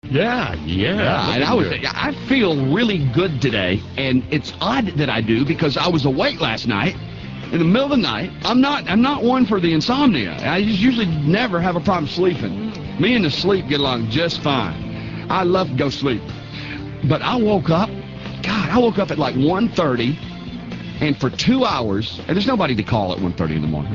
Yeah. And I feel really good today, and it's odd that I do because I was awake last night in the middle of the night. I'm not one for the insomnia. I just usually never have a problem sleeping. Me and the sleep get along just fine. I love to go sleep. But I woke up at like 1:30, and for 2 hours, and there's nobody to call at 1:30 in the morning.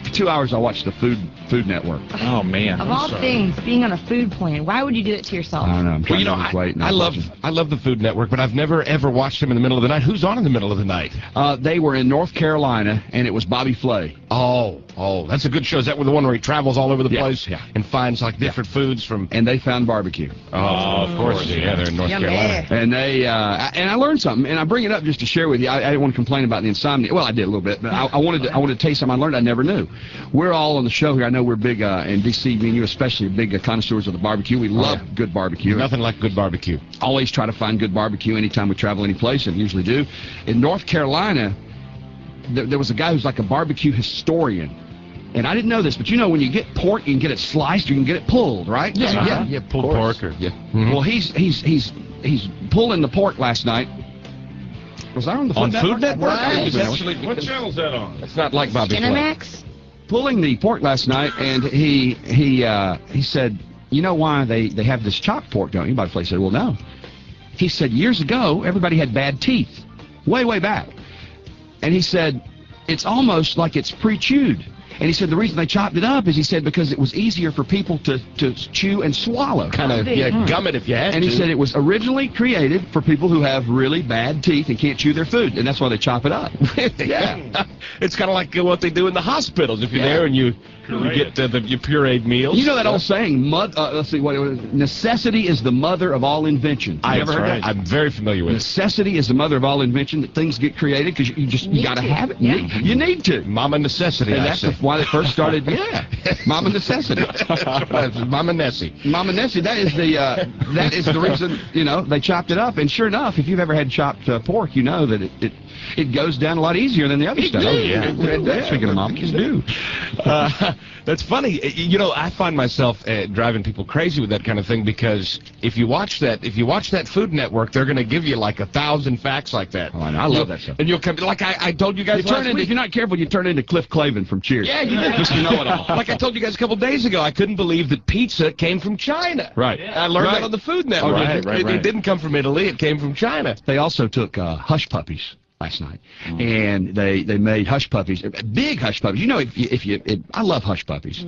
For 2 hours, I watched the Food Network. Oh, man. Of all things, being on a food plan, why would you do it to yourself? I don't know. I'm trying to lose weight. I love the Food Network, but I've never, ever watched them in the middle of the night. Who's on in the middle of the night? They were in North Carolina, and it was Bobby Flay. Oh, that's a good show. Is that the one where he travels all over the place and finds like different foods from? And they found barbecue. Oh, of course. Yeah, they're in North Carolina. And and I learned something, and I bring it up just to share with you. I didn't want to complain about the insomnia. Well, I did a little bit, but I wanted to tell you something I learned I never knew. We're all on the show here. I know we're big in D.C. Me and you especially big connoisseurs of the barbecue. We love good barbecue. Nothing like good barbecue. Always try to find good barbecue anytime we travel any place, and usually do. In North Carolina, there was a guy who's like a barbecue historian. And I didn't know this, but you know when you get pork, you can get it sliced, you can get it pulled, right? Yeah, pulled pork. Well, he's pulling the pork last night. Was I on the Food Network? What channel is that on? It's not like Bobby Flay. Cinemax? Pulling the pork last night, and he said, you know why they have this chopped pork, don't you? Bobby Flay said, well, no. He said, years ago, everybody had bad teeth. Way back. And he said, it's almost like it's pre-chewed. And he said the reason they chopped it up is, he said, because it was easier for people to chew and swallow. Kind of gum it if you had to. And he said it was originally created for people who have really bad teeth and can't chew their food, and that's why they chop it up. Yeah. It's kind of like what they do in the hospitals. If you're there and you get your pureed meals. You know that old saying, let's see, what it was, necessity is the mother of all invention. I ever heard that? I'm very familiar with it. Necessity is the mother of all invention, that things get created because you got to have it. Yeah. You need to. Mama necessity, and that's why they first started, Mama necessity. Mama Nessie. Mama Nessie, that is the reason, they chopped it up. And sure enough, if you've ever had chopped pork, you know that it goes down a lot easier than the other stuff. Oh, yeah. Speaking of mamas, do. That's funny. I find myself driving people crazy with that kind of thing, because if you watch that Food Network, they're going to give you like 1,000 facts like that. Oh, I know. I love that stuff. And you'll come, like I told you guys last week. If you're not careful, you turn into Cliff Clavin from Cheers. Yeah, you do. Mr. Know-It-All. Like I told you guys a couple days ago, I couldn't believe that pizza came from China. Right. Yeah. I learned that on the Food Network. Oh, right. It didn't come from Italy. It came from China. They also took hush puppies last night, and they made hush puppies, big hush puppies. I love hush puppies,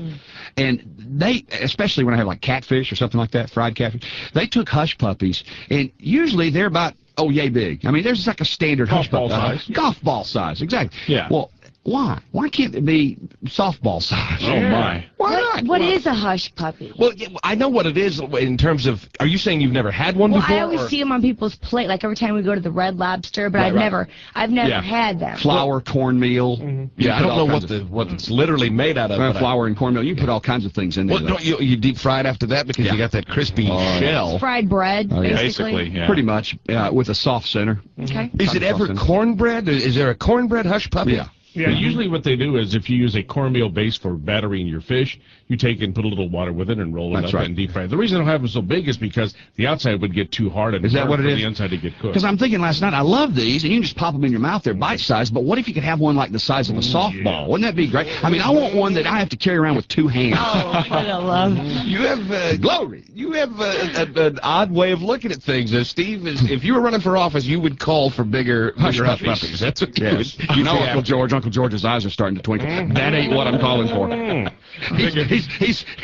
and they, especially when I have like catfish or something like that, fried catfish, they took hush puppies, and usually they're about yay big. I mean, there's like a standard hush puppy size. Golf ball size, exactly. Yeah. Well, why? Why can't it be softball size? Oh my! Why not? What is a hush puppy? Well, I know what it is in terms of. Are you saying you've never had one before? I always see them on people's plate, like every time we go to the Red Lobster, but I've never had them. Flour, cornmeal. Yeah, I don't know what it's literally made out of. Flour and cornmeal. You can put all kinds of things in there. Well, don't you deep fry it after that because you got that crispy shell? Fried bread, basically. Yeah. Pretty much, with a soft center. Okay. Is it ever cornbread? Is there a cornbread hush puppy? Yeah. Yeah, usually what they do is if you use a cornmeal base for battering your fish, you take and put a little water with it and roll it up and deep fry it. The reason I don't have them so big is because the outside would get too hard and is that what it is? The inside to get cooked. Because I'm thinking last night, I love these, and you can just pop them in your mouth. They're bite-sized, but what if you could have one like the size of a softball? Wouldn't that be great? I mean, I want one that I have to carry around with 2 hands. Oh, what I love. You have glory. You have an odd way of looking at things. Steve, if you were running for office, you would call for bigger hush puppies. That's what you would. You know, Uncle George. Uncle George's eyes are starting to twinkle. That ain't what I'm calling for.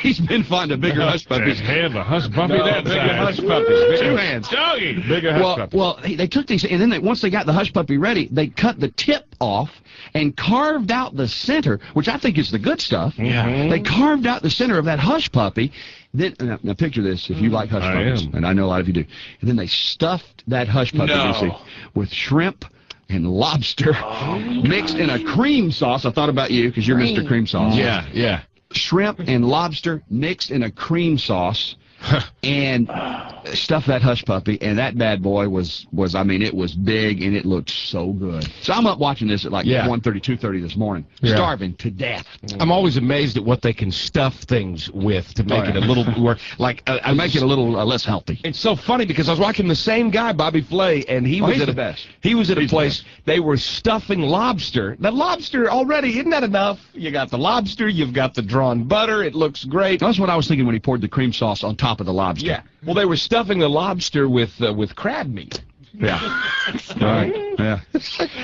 He's been finding bigger hush puppies. Have a hush puppy that bigger hush puppies. 2 hands. Doggy. Bigger hush puppies. Well, they took these, and then once they got the hush puppy ready, they cut the tip off and carved out the center, which I think is the good stuff. Yeah. They carved out the center of that hush puppy. Then, now picture this, if you like hush puppies, and I know a lot of you do. And then they stuffed that hush puppy with shrimp and lobster mixed in a cream sauce. I thought about you because you're Mr. Cream Sauce. Yeah. Shrimp and lobster mixed in a cream sauce, and stuffed that hush puppy, and that bad boy was I mean, it was big, and it looked so good. So I'm up watching this at like 1:30, 2:30 this morning, starving to death. I'm always amazed at what they can stuff things with to make it a little more, like, I make it a little less healthy. It's so funny because I was watching the same guy, Bobby Flay, and he was at the best. He was at a place, they were stuffing lobster. The lobster already, isn't that enough? You got the lobster, you've got the drawn butter, it looks great. That's what I was thinking when he poured the cream sauce on top of the lobster. Yeah. Well, they were stuffing the lobster with crab meat. Yeah. Right. Yeah.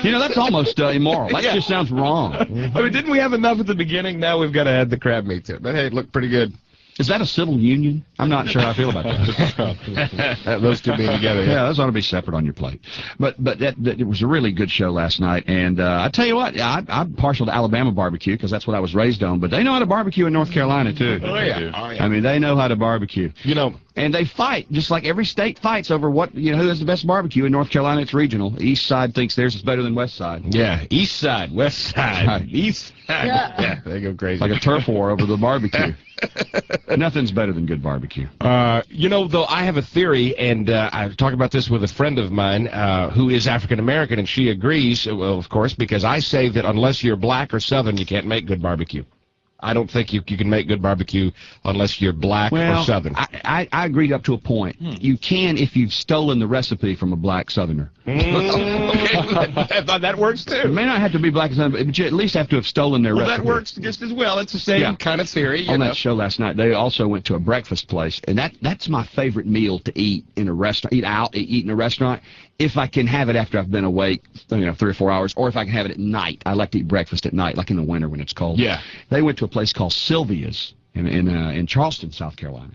You know, that's almost immoral. That just sounds wrong. I mean, didn't we have enough at the beginning? Now we've got to add the crab meat to it. But hey, it looked pretty good. Is that a civil union? I'm not sure how I feel about that. Those two being together. Yeah, those ought to be separate on your plate. But it was a really good show last night. And I tell you what, I'm partial to Alabama barbecue because that's what I was raised on. But they know how to barbecue in North Carolina, too. Oh, yeah. I mean, they know how to barbecue. You know. And they fight, just like every state fights over what, who has the best barbecue. In North Carolina, it's regional. East side thinks theirs is better than West side. Yeah, East side, West side, right. East side. Yeah, they go crazy. Like a turf war over the barbecue. Nothing's better than good barbecue. You know, though, I have a theory, and I talk about this with a friend of mine who is African-American, and she agrees, well, of course, because I say that unless you're black or Southern, you can't make good barbecue. I don't think you can make good barbecue unless you're black or Southern. I agreed up to a point. You can if you've stolen the recipe from a black Southerner. Okay, that works too. It may not have to be black and Southern, but you at least have to have stolen their recipe. That works just as well. It's the same kind of theory. On that show last night, they also went to a breakfast place, and that's my favorite meal to eat in a restaurant. Eat in a restaurant. If I can have it after I've been awake, 3 or 4 hours, or if I can have it at night. I like to eat breakfast at night, like in the winter when it's cold. Yeah. They went to a place called Sylvia's in Charleston, South Carolina.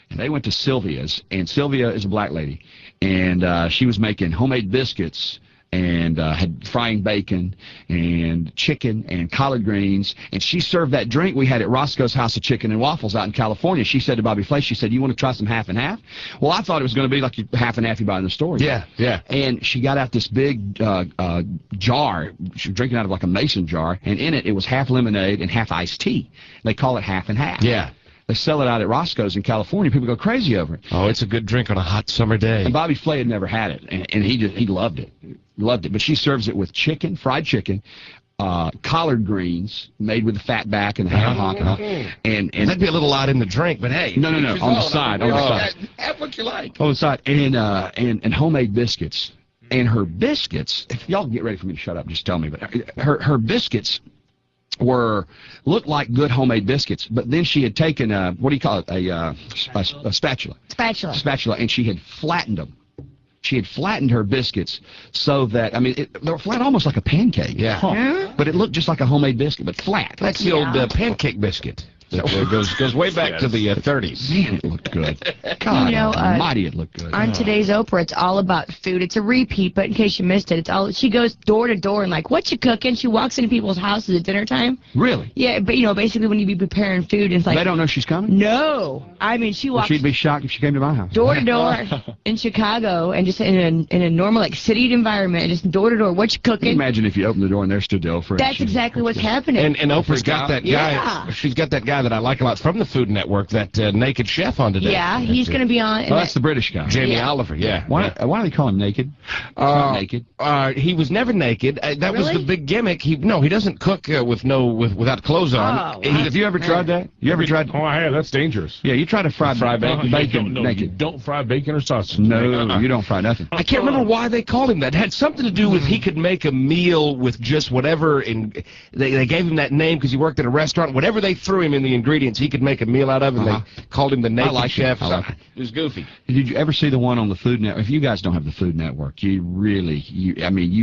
And they went to Sylvia's, and Sylvia is a black lady, and she was making homemade biscuits and had frying bacon and chicken and collard greens, and she served that drink we had at Roscoe's House of Chicken and Waffles out in California. She said to Bobby Flay, she said, "You want to try some half and half?" Well, I thought it was going to be like half and half you buy in the store. Yeah. And she got out this big jar. She was drinking out of like a mason jar, and in it was half lemonade and half iced tea. They call it half and half. Yeah. They sell it out at Roscoe's in California. People go crazy over it. Oh, it's a good drink on a hot summer day. And Bobby Flay had never had it, and he loved it. Loved it. But she serves it with chicken, fried chicken, collard greens made with the fat back and the ham hock, and that'd be a little odd in the drink, but hey, no, on the side, have what you like. On the side, and homemade biscuits. And her biscuits, if y'all get ready for me to shut up, just tell me. But her biscuits looked like good homemade biscuits, but then she had taken what do you call it, a spatula, and she had flattened them. She had flattened her biscuits so that, they were flat almost like a pancake. Yeah. But it looked just like a homemade biscuit, but flat. That's the old pancake biscuit. That goes way back to the 30s. Man, it looked good. God almighty, it looked good. On today's Oprah, it's all about food. It's a repeat, but in case you missed it, she goes door to door and like, "What you cooking?" She walks into people's houses at dinner time. Really? Yeah, but basically when you be preparing food, it's like they don't know she's coming. No, she walks. She'd be shocked if she came to my house. Door to door in Chicago, and just in a normal city environment, just door to door. What you cooking? Can you imagine if you opened the door and there stood the Oprah. That's exactly what's happening. And Oprah's got that guy. Yeah. She's got that guy that I like a lot from the Food Network, that naked chef on today. Yeah, he's going to be on. Oh, that's the British guy. Jamie Oliver, yeah. Why do they call him naked? Not naked. He was never naked. That was the big gimmick. He doesn't cook without clothes on. Have you ever tried that? You ever tried? Oh, I have. That's dangerous. Yeah, you try to fry bacon naked. You don't fry bacon or sausage. No, you don't fry nothing. I can't remember why they called him that. It had something to do with he could make a meal with just whatever, and they gave him that name because he worked at a restaurant. Whatever they threw him in the ingredients, he could make a meal out of, and they called him the naked chef. It was goofy. Did you ever see the one on the Food Network? If you guys don't have the Food Network, you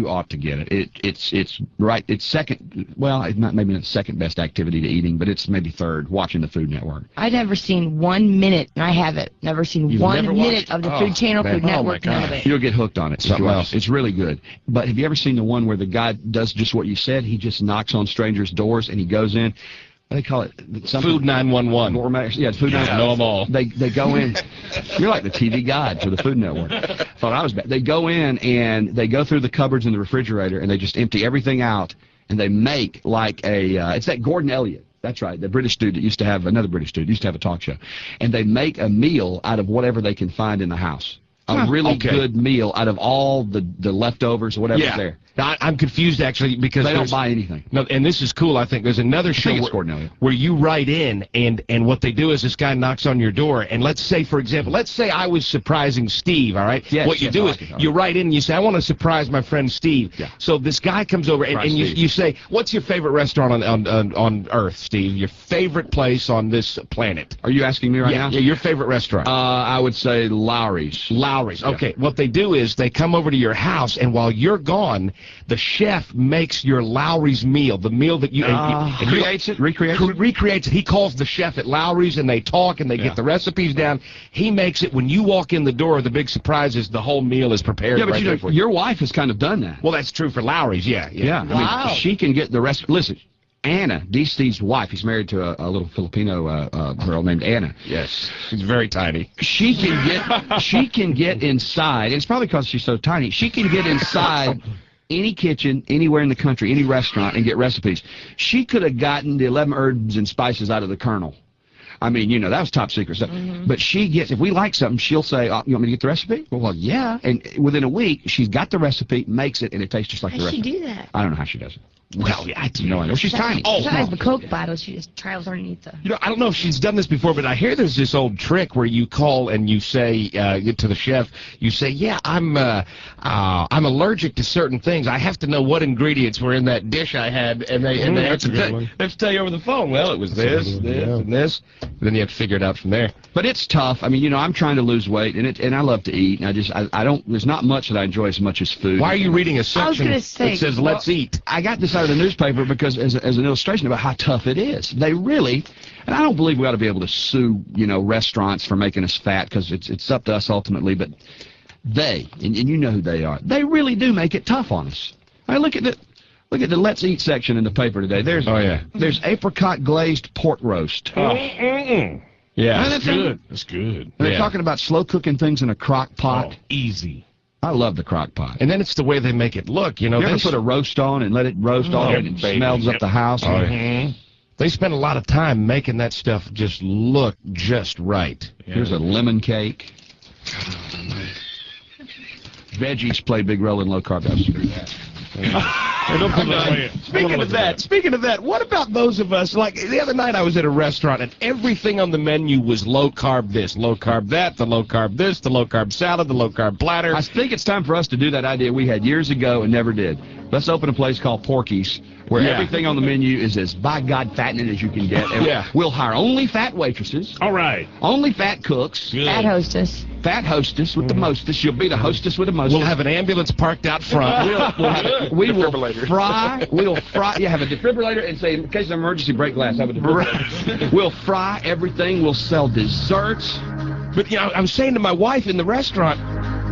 ought to get it. It's right. It's second. Well, it's not maybe the second best activity to eating, but it's maybe third. Watching the Food Network. I've never seen 1 minute. I have it. Never seen one minute of the Food Channel, Food Network. None of it. You'll get hooked on it. Something else. It's really good. But have you ever seen the one where the guy does just what you said? He just knocks on strangers' doors and he goes in. They call it Food 911. Yeah, Food 911. Know them all. They go in. You're like the TV guide for the Food Network. Thought I was bad. They go in and they go through the cupboards in the refrigerator and they just empty everything out and they make like it's that Gordon Elliott. That's right. The British dude that used to have another British dude used to have a talk show, and they make a meal out of whatever they can find in the house. A really good meal out of all the leftovers or whatever's there. Now, I'm confused actually because they don't buy anything. No, and this is cool. I think there's another show where you write in, and what they do is this guy knocks on your door, and let's say, for example, let's say I was surprising Steve. All right. Yes, what you do is you write in and you say, I want to surprise my friend Steve. Yeah. So this guy comes over and you say, what's your favorite restaurant on Earth, Steve? Your favorite place on this planet? Are you asking me right now? Yeah, your favorite restaurant. I would say Lowry's. Lowry's. Okay. What they do is they come over to your house, and while you're gone, the chef makes your Lowry's meal, the meal that you recreates it. He calls the chef at Lowry's, and they talk, and they get the recipes down. He makes it. When you walk in the door, the big surprise is the whole meal is prepared. Yeah, but you know, your wife has kind of done that. Well, that's true for Lowry's. Yeah. Wow. I mean, she can get the rest. Listen, Anna, D. Steve's wife, he's married to a little Filipino girl named Anna. Yes, she's very tiny. She can get inside. And it's probably because she's so tiny. She can get inside any kitchen, anywhere in the country, any restaurant, and get recipes. She could have gotten the 11 herbs and spices out of the Colonel. I mean, you know, that was top secret stuff. But she gets, if we like something, she'll say, oh, you want me to get the recipe? Well, yeah. And within a week, she's got the recipe, makes it, and it tastes just like the recipe. How does she do that? I don't know how she does it. Well, yeah, I do know. Well, she's tiny. Besides the Coke bottle, she just trails underneath the... You know, I don't know if she's done this before, but I hear there's this old trick where you call and you say to the chef, you say, yeah, I'm allergic to certain things. I have to know what ingredients were in that dish I had, and they have to tell you over the phone. Well, it was this, and this. And then you have to figure it out from there. But it's tough. I mean, you know, I'm trying to lose weight, and I love to eat, and I don't. There's not much that I enjoy as much as food. Why are you reading a section that says "Let's eat"? I got this out of the newspaper because as an illustration about how tough it is. They really, and I don't believe we ought to be able to sue, you know, restaurants for making us fat, because it's up to us ultimately. But they, and you know who they are, they really do make it tough on us. I mean, look at the Let's Eat section in the paper today. There's apricot glazed pork roast. Yeah, that's good. That's good. And they're talking about slow cooking things in a crock pot. Oh, easy. I love the crock pot. And then it's the way they make it look. You know, you ever put a roast on and let it roast all and it smells up the house? They spend a lot of time making that stuff just look just right. Yeah. Here's a lemon cake. Veggies play a big role in low-carb diet. Speaking of that, what about those of us, like the other night I was at a restaurant and everything on the menu was low-carb this, low-carb that, the low-carb this, the low-carb salad, the low-carb platter. I think it's time for us to do that idea we had years ago and never did. Let's open a place called Porky's, where everything on the menu is as, by God, fattening as you can get. And we'll hire only fat waitresses. All right. Only fat cooks. Good. Fat hostess. Fat hostess with the mostest. She'll be the hostess with the mostest. We'll have an ambulance parked out front. We will fry. We'll fry. Yeah, have a defibrillator and say, in case of emergency, break glass. Have a defibrillator. We'll fry everything. We'll sell desserts. But, you know, I was saying to my wife in the restaurant,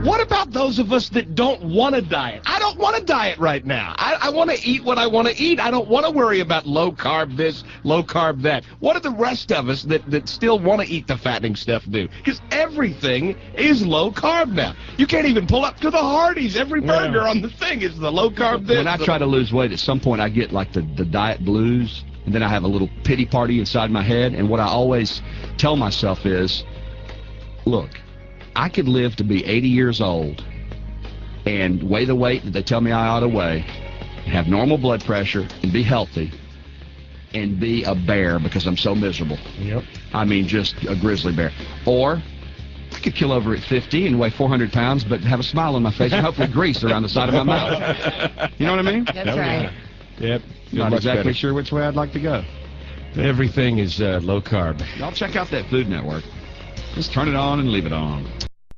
what about those of us that don't want to diet? I don't want to diet right now. I want to eat what I want to eat. I don't want to worry about low-carb this, low-carb that. What do the rest of us that still want to eat the fattening stuff do? Because everything is low-carb now. You can't even pull up to the Hardee's. Every burger on the thing is the low-carb this. When I try to lose weight, at some point I get like the diet blues, and then I have a little pity party inside my head, and what I always tell myself is, look, I could live to be 80 years old and weigh the weight that they tell me I ought to weigh, have normal blood pressure, and be healthy, and be a bear because I'm so miserable. Yep. I mean, just a grizzly bear. Or I could kill over at 50 and weigh 400 pounds, but have a smile on my face and hopefully grease around the side of my mouth. You know what I mean? That's right. Yep. Not exactly sure which way I'd like to go. Everything is low-carb. Y'all check out that Food Network. Just turn it on and leave it on.